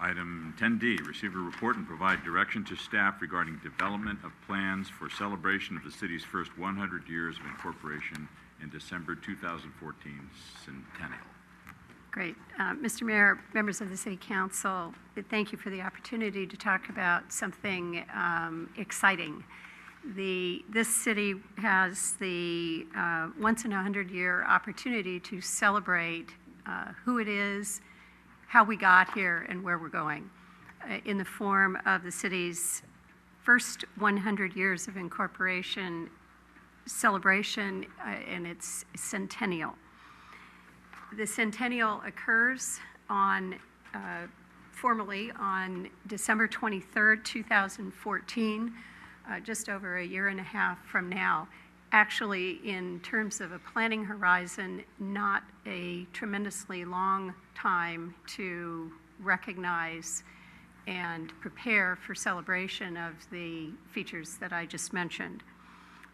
Item 10D, receive a report and provide direction to staff regarding development of plans for celebration of the city's first 100 years of incorporation in December 2014 Centennial. Great. Mr. Mayor, members of the City Council, thank you for the opportunity to talk about something exciting. This city has the once in a 100-year opportunity to celebrate who it is, how we got here, and where we're going in the form of the city's first 100 years of incorporation celebration and its centennial. The centennial occurs on formally on December 23rd, 2014, just over a year and a half from now. Actually, in terms of a planning horizon, not a tremendously long time to recognize and prepare for celebration of the features that I just mentioned.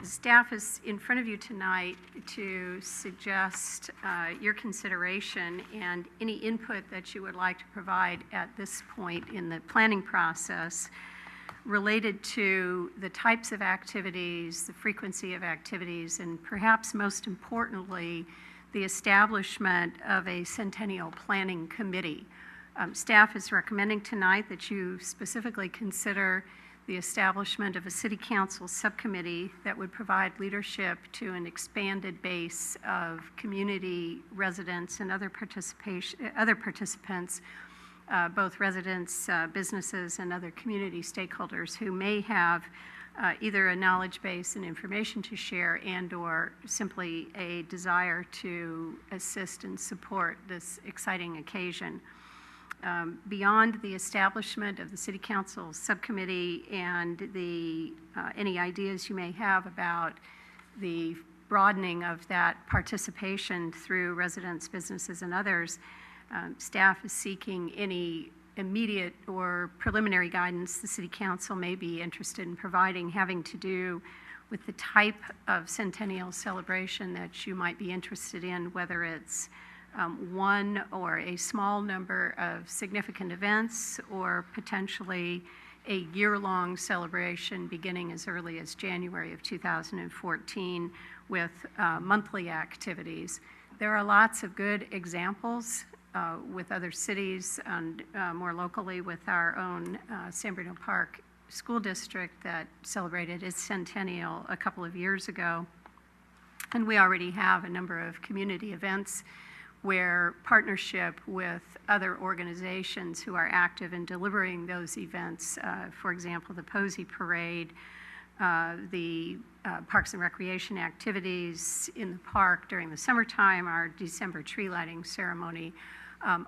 The staff is in front of you tonight to suggest your consideration and any input that you would like to provide at this point in the planning process related to the types of activities, the frequency of activities, and perhaps most importantly, the establishment of a Centennial Planning Committee. Staff is recommending tonight that you specifically consider the establishment of a City Council subcommittee that would provide leadership to an expanded base of community residents and other participants, both residents, businesses, and other community stakeholders who may have either a knowledge base and information to share and/or simply a desire to assist and support this exciting occasion. Beyond the establishment of the City Council subcommittee and any ideas you may have about the broadening of that participation through residents, businesses, and others, staff is seeking any immediate or preliminary guidance the City Council may be interested in providing having to do with the type of centennial celebration that you might be interested in, whether it's one or a small number of significant events or potentially a year-long celebration beginning as early as January of 2014 with monthly activities. There are lots of good examples with other cities and more locally with our own San Bruno Park School District that celebrated its centennial a couple of years ago. And we already have a number of community events where partnership with other organizations who are active in delivering those events, for example, the Posey Parade, the Parks and Recreation activities in the park during the summertime, our December tree lighting ceremony,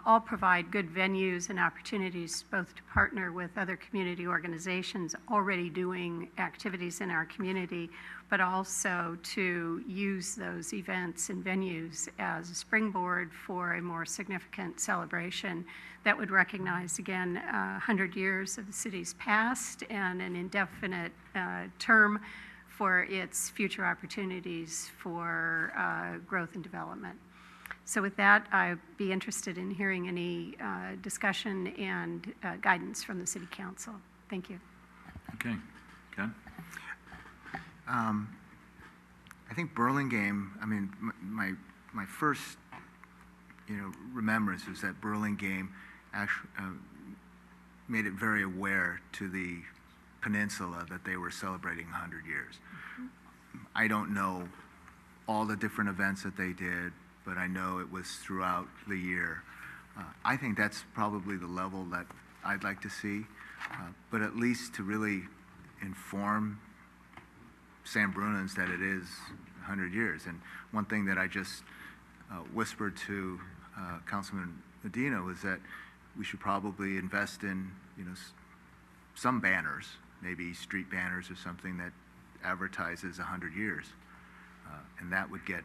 all provide good venues and opportunities both to partner with other community organizations already doing activities in our community, but also to use those events and venues as a springboard for a more significant celebration that would recognize, again, 100 years of the city's past and an indefinite term for its future opportunities for growth and development. So with that, I'd be interested in hearing any discussion and guidance from the City Council. Thank you. Okay. Ken? I think Burlingame, I mean, my first, remembrance was that Burlingame actually made it very aware to the peninsula that they were celebrating 100 years. Mm-hmm. I don't know all the different events that they did, but I know it was throughout the year. I think that's probably the level that I'd like to see, but at least to really inform San Brunans that it is 100 years. And one thing that I just whispered to Councilman Medina was that we should probably invest in, some banners, maybe street banners or something that advertises 100 years, and that would get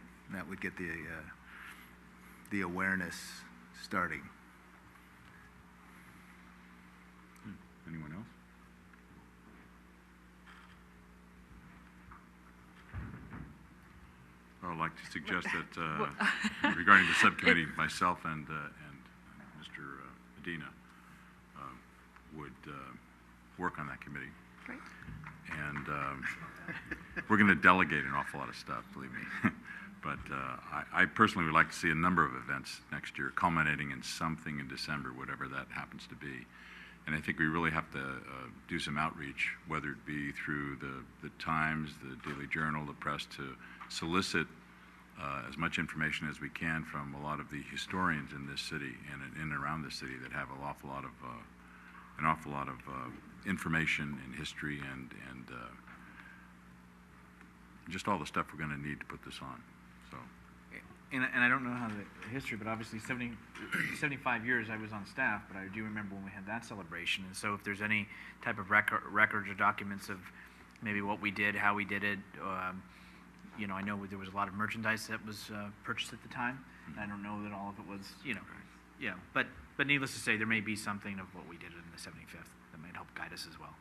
the awareness starting. Anyone else? I'd like to suggest that regarding the subcommittee, myself and Mr. Medina would work on that committee. Great. And we're going to delegate an awful lot of stuff, believe me. But I personally would like to see a number of events next year, culminating in something in December, whatever that happens to be. And I think we really have to do some outreach, whether it be through the Times, the Daily Journal, the press, to solicit as much information as we can from a lot of the historians in this city and in and around this city that have an awful lot of information and history and just all the stuff we're going to need to put this on. So. And I don't know how the history, but obviously 75 years I was on staff, but I do remember when we had that celebration. And so if there's any type of records or documents of maybe what we did, how we did it, you know, I know there was a lot of merchandise that was purchased at the time. I don't know that all of it was, you know, yeah. But needless to say, there may be something of what we did in the 75th that might help guide us as well.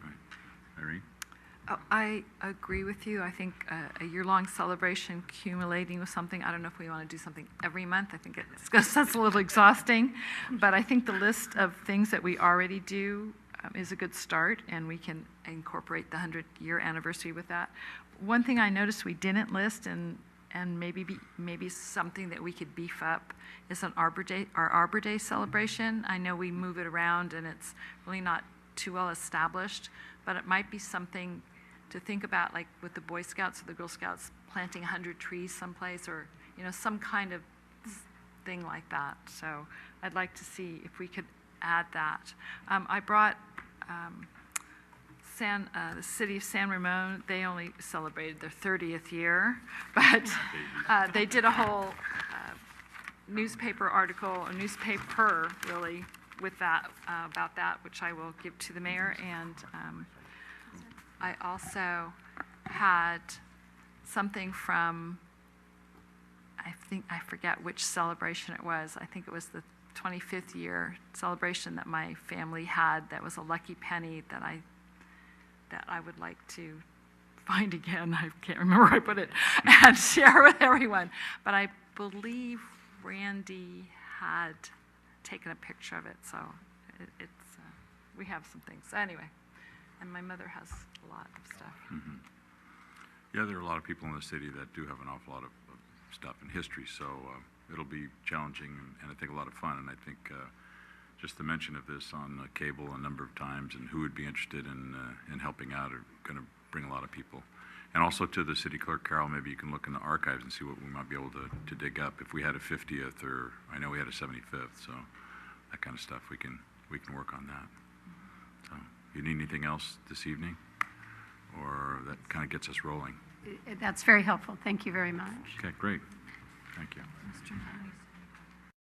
All right. Irene? Oh, I agree with you. I think a year-long celebration accumulating with something, I don't know if we want to do something every month. I think that's a little exhausting. But I think the list of things that we already do is a good start, and we can incorporate the 100-year anniversary with that. One thing I noticed we didn't list, and maybe something that we could beef up, is an Arbor Day, our Arbor Day celebration. I know we move it around, and it's really not too well established, but it might be something to think about, like with the Boy Scouts or the Girl Scouts planting 100 trees someplace, or you know, some kind of thing like that. So I'd like to see if we could add that. I brought the city of San Ramon. They only celebrated their 30th year, but they did a whole newspaper article, a newspaper really, with that about that, which I will give to the mayor. And I also had something from, I forget which celebration it was. I think it was the 25th year celebration that my family had. That was a lucky penny that I would like to find again. I can't remember where I put it, and share with everyone. But I believe Randy had taken a picture of it, so it's we have some things. So anyway, and my mother has a lot of stuff. Mm-hmm. Yeah, there are a lot of people in the city that do have an awful lot of stuff in history, so it'll be challenging and I think a lot of fun. And I think just the mention of this on cable a number of times and who would be interested in helping out are going to bring a lot of people. And also to the city clerk, Carol, maybe you can look in the archives and see what we might be able to dig up. If we had a 50th, or I know we had a 75th, so that kind of stuff, we can work on that. So, you need anything else this evening? Or that kind of gets us rolling? That's very helpful. Thank you very much. Okay, great. Thank you. Mr. Harris.